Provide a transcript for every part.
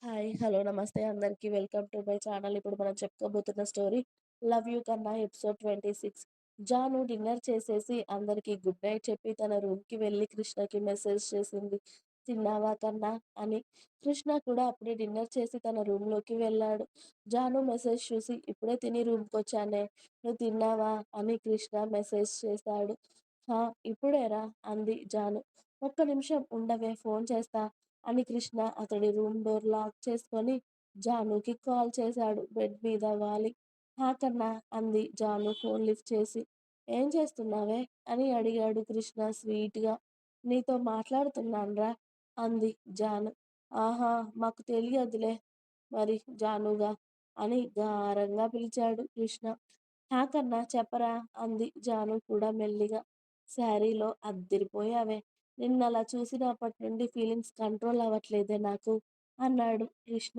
Hi. Hello. నమస్తే అందరికి. Welcome to my channel. ఇప్పుడు మనం చెప్పుకోబోతున్న స్టోరీ 'లవ్ యూ కన్నా' ఎపిసోడ్ 26. జాను డిన్నర్ చేసేసి అందరికి గుడ్ నైట్ చెప్పి తన రూమ్‌కి వెళ్ళి కృష్ణకి మెసేజ్ చేసింది. తిన్నావా కన్నా అని. కృష్ణ కూడా అప్పుడే డిన్నర్ చేసి తన రూమ్‌లోకి వెళ్ళాడు. జాను మెసేజ్ చూసి ఇప్పుడే తిని రూమ్‌కొచ్చానే. నువ్వు తిన్నావా అని కృష్ణ మెసేజ్ చేశాడు. హా! ఇప్పుడేరా అంది జాను. ఒక్క నిమిషం ఉండవే ఫోన్ చేస్తా అని కృష్ణ అతడి రూమ్ డోర్ లాక్ చేసుకొని జానుకి కాల్ చేశాడు బెడ్ మీద వాలి. హా కన్నా అంది జాను ఫోన్ లిఫ్ట్ చేసి. ఏం చేస్తున్నావే అని అడిగాడు కృష్ణ స్వీట్‌గా. నీతో మాట్లాడుతున్నాన్రా అంది జాను. ఆహా! మాకు తెలియదులే మరి జానుగా అని గారంగా పిలిచాడు కృష్ణ. హా కన్నా చెప్పరా అంది జాను కూడా మెల్లిగా. శారీలో అద్దిరిపోయావే. నిన్నలా చూసినప్పటి నుండి ఫీలింగ్స్ కంట్రోల్ అవ్వట్లేదే నాకు అన్నాడు కృష్ణ.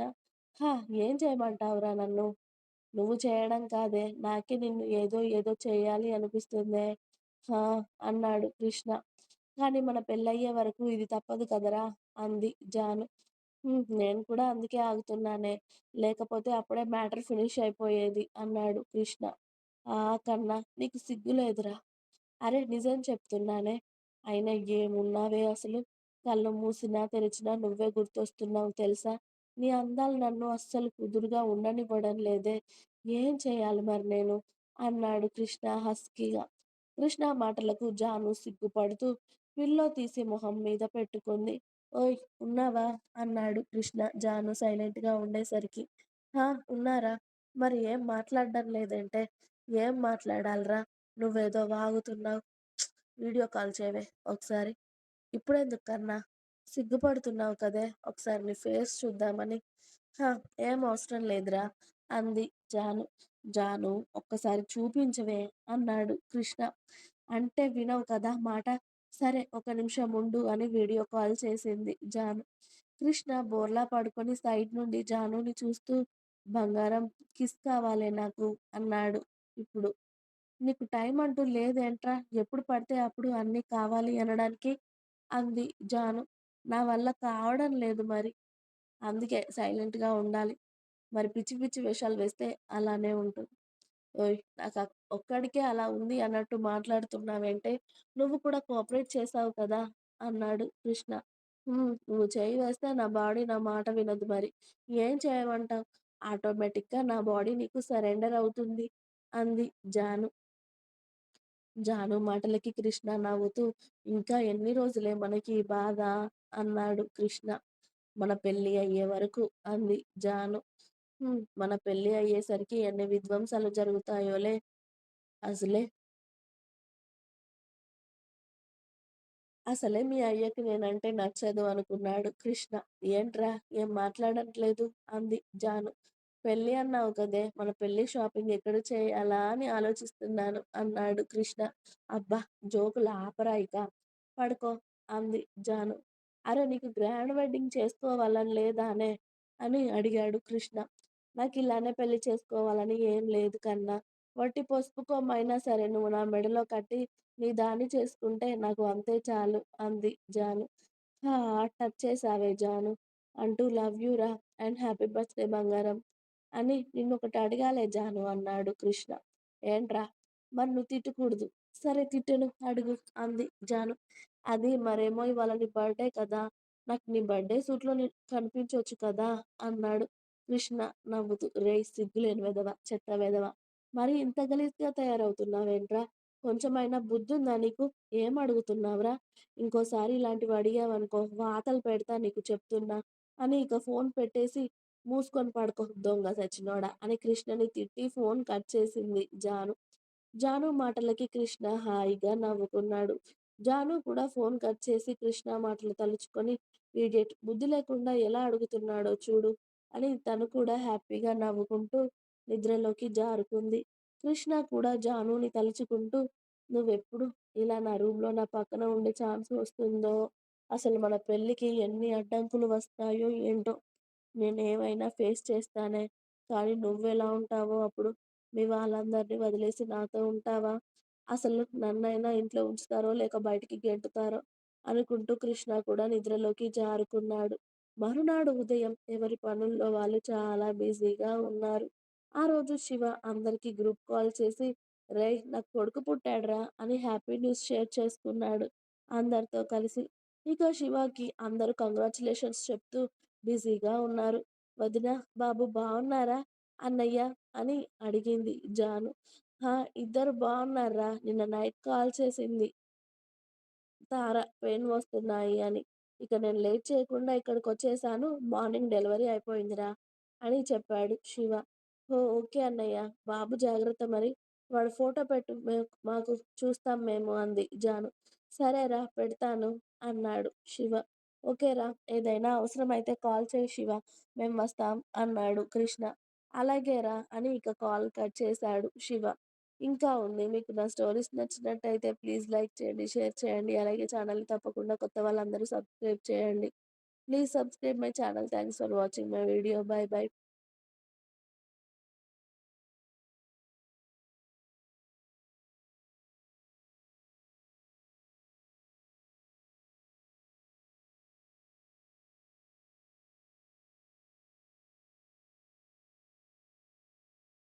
హా! ఏం చేయమంటావురా నన్ను? నువ్వు చేయడం కాదే నాకే నిన్ను ఏదో ఏదో చేయాలి అనిపిస్తుందే. హా! అన్నాడు కృష్ణ. కానీ మన పెళ్ళయ్యే వరకు ఇది తప్పదు కదరా అంది జాను. నేను కూడా అందుకే ఆగుతున్నానే. లేకపోతే అప్పుడే మ్యాటర్ ఫినిష్ అయిపోయేది అన్నాడు కృష్ణ. ఆ! కన్నా నీకు సిగ్గు లేదురా. అరె! నిజం చెప్తున్నానే. అయినా ఏమున్నావే అసలు. కళ్ళు మూసినా, తెరిచినా నువ్వే గుర్తొస్తున్నావు తెలుసా? నీ అందాలు నన్ను అస్సలు కుదురుగా ఉండనివ్వడం లేదే. ఏం చేయాలి మరి నేను? అన్నాడు కృష్ణ హస్కీగా. కృష్ణ మాటలకు జాను సిగ్గుపడుతూ పిల్లో తీసి మొహం మీద పెట్టుకుంది. ఓయ్! ఉన్నావా? అన్నాడు కృష్ణ జాను సైలెంట్‌గా ఉండేసరికి. హా! ఉన్నారా? మరి ఏం మాట్లాడడం లేదేంటే? ఏం మాట్లాడాలిరా? నువ్వేదో వాగుతున్నావు. వీడియో కాల్ చేయవే ఒకసారి. ఇప్పుడెందుకు కన్నా? సిగ్గుపడుతున్నావు కదే! ఒకసారి నీ ఫేస్ చూద్దామని. హా! ఏం అవసరం లేదురా అంది జాను. జాను ఒక్కసారి చూపించవే అన్నాడు కృష్ణ. అంటే వినవు కదా మాట. సరే ఒక నిమిషం ఉండు అని వీడియో కాల్ చేసింది జాను. కృష్ణ బోర్లా పడుకొని సైడ్ నుండి జానుని చూస్తూ బంగారం కిస్ కావాలే నాకు అన్నాడు ఇప్పుడు. నీకు టైం అంటూ లేదేంట్రా? ఎప్పుడు పడితే అప్పుడు అన్నీ కావాలి అనడానికి అంది జాను. నా వల్ల కావడం లేదు మరి. అందుకే సైలెంట్‌గా ఉండాలి. మరి పిచ్చి పిచ్చి వేషాలు వేస్తే అలానే ఉంటుంది. ఓయ్! ఒక్కడికే అలా ఉంది అన్నట్టు మాట్లాడుతున్నావేంటే? నువ్వు కూడా కోఆపరేట్ చేశావు కదా! అన్నాడు కృష్ణ. నువ్వు చెయ్యి వేస్తే నా బాడీ నా మాట వినదు మరి. ఏం చేయమంటావు? ఆటోమేటిక్‌గా నా బాడీ నీకు సరెండర్ అవుతుంది అంది జాను. జాను మాటలకి కృష్ణ నవ్వుతూ ఇంకా ఎన్ని రోజులే మనకి ఈ బాధ అన్నాడు కృష్ణ. మన పెళ్లి అయ్యే వరకు అంది జాను. మన పెళ్లి అయ్యేసరికి ఎన్ని విధ్వంసాలు జరుగుతాయోలే అసలే అసలే మీ అయ్యకి నేనంటే నచ్చదు అనుకున్నాడు కృష్ణ. ఏంట్రా ఏం మాట్లాడట్లేదు అంది జాను. పెళ్లి అన్నావు కదే మన పెళ్లి షాపింగ్ ఎక్కడ చేయాలా అని ఆలోచిస్తున్నాను అన్నాడు కృష్ణ. అబ్బా జోకులు ఆపరా ఇక. పడుకో అంది జాను. అరె నీకు గ్రాండ్ వెడ్డింగ్ చేసుకోవాలని లేదానే అని అడిగాడు కృష్ణ. నాకు ఇలానే పెళ్లి చేసుకోవాలని ఏం లేదు కన్నా. వట్టి పసుపు కొమ్మైనా సరే నువ్వు నా మెడలో కట్టి నీ దాన్ని చేసుకుంటే నాకు అంతే చాలు అంది జాను. హా! టచ్ చేసావే జాను అంటూ లవ్ యూ రా అండ్ హ్యాపీ బర్త్‌డే బంగారం అని నిన్నొకటి అడగాలే జాను అన్నాడు కృష్ణ. ఏంట్రా? మరి నువ్వు తిట్టకూడదు. సరే తిట్టను అడుగు అంది జాను. అది మరేమో ఇవాళ నీ బర్త్‌డే కదా! నాకు నీ బర్త్‌డే సూట్‌లో కనిపించొచ్చు కదా! అన్నాడు కృష్ణ నవ్వుతూ. రేయ్ సిగ్గులేని వెధవ, చెత్త వెధవ. మరి ఇంత గలీజ్‌గా తయారవుతున్నావేంట్రా? కొంచెమైనా బుద్ధుందా నీకు? ఏం అడుగుతున్నావురా? ఇంకోసారి ఇలాంటివి అడిగావనుకో వాతలు పెడతా నీకు చెప్తున్నా అని ఇక ఫోన్ పెట్టేసి మూసుకొని పడుకో దొంగ సచ్చినోడా అని కృష్ణని తిట్టి ఫోన్ కట్ చేసింది జాను. జాను మాటలకి కృష్ణ హాయిగా నవ్వుకున్నాడు. జాను కూడా ఫోన్ కట్ చేసి కృష్ణ మాటలు తలుచుకొని ఈడియట్ బుద్ధి లేకుండా ఎలా అడుగుతున్నాడో చూడు అని తను కూడా హ్యాపీగా నవ్వుకుంటూ నిద్రలోకి జారుకుంది. కృష్ణ కూడా జానుని తలుచుకుంటూ నువ్వెప్పుడు ఇలా నా రూమ్‌లో నా పక్కన ఉండే ఛాన్స్ వస్తుందో, అసలు మన పెళ్ళికి ఎన్ని అడ్డంకులు వస్తాయో ఏంటో! నేనేమైనా ఫేస్ చేస్తానే. కానీ నువ్వెలా ఉంటావో అప్పుడు? మీ వాళ్ళందరిని వదిలేసి నాతో ఉంటావా? అసలు నన్నైనా ఇంట్లో ఉంచుతారో లేక బయటికి గెంటుతారో అనుకుంటూ కృష్ణ కూడా నిద్రలోకి జారుకున్నాడు. మరునాడు ఉదయం ఎవరి పనుల్లో వాళ్ళు చాలా బిజీగా ఉన్నారు. ఆ రోజు శివ అందరికీ గ్రూప్ కాల్ చేసి, "రేయ్! నాకు కొడుకు పుట్టాడురా" అని హ్యాపీ న్యూస్ షేర్ చేసుకున్నాడు అందరితో కలిసి. ఇక శివకి అందరూ కంగ్రాచ్యులేషన్స్ చెప్తూ బిజీగా ఉన్నారు. "వదిన, బాబు బావున్నారా అన్నయ్య" అని అడిగింది జాను. "ఆ! ఇద్దరు బావున్నార్రా. నిన్న నైట్ కాల్ చేసింది తార పెయిన్ వస్తున్నాయి అని. ఇక నేను లేట్ చేయకుండా ఇక్కడికొచ్చేసాను. మార్నింగ్ డెలివరీ అయిపోయిందిరా" అని చెప్పాడు శివ. "ఓహ్! ఓకే అన్నయ్య. బాబు జాగ్రత్త మరి. వాడి ఫోటో పెట్టు మాకు చూస్తాం మేము" అంది జాను. "సరేరా పెడతాను" అన్నాడు శివ. "ఓకేరా, ఏదైనా అవసరమైతే కాల్ చేయి శివ. మేం వస్తాం" అన్నాడు కృష్ణ. "అలాగేరా" అని ఇక కాల్ కట్ చేశాడు శివ. ఇంకా ఉంది. మీకు నా స్టోరీస్ నచ్చినట్టయితే ప్లీజ్ లైక్ చేయండి, షేర్ చేయండి. అలాగే ఛానల్‌ని తప్పకుండా కొత్త వాళ్ళందరూ సబ్స్క్రైబ్ చేయండి. Please subscribe my channel. Thanks for watching my video. By by.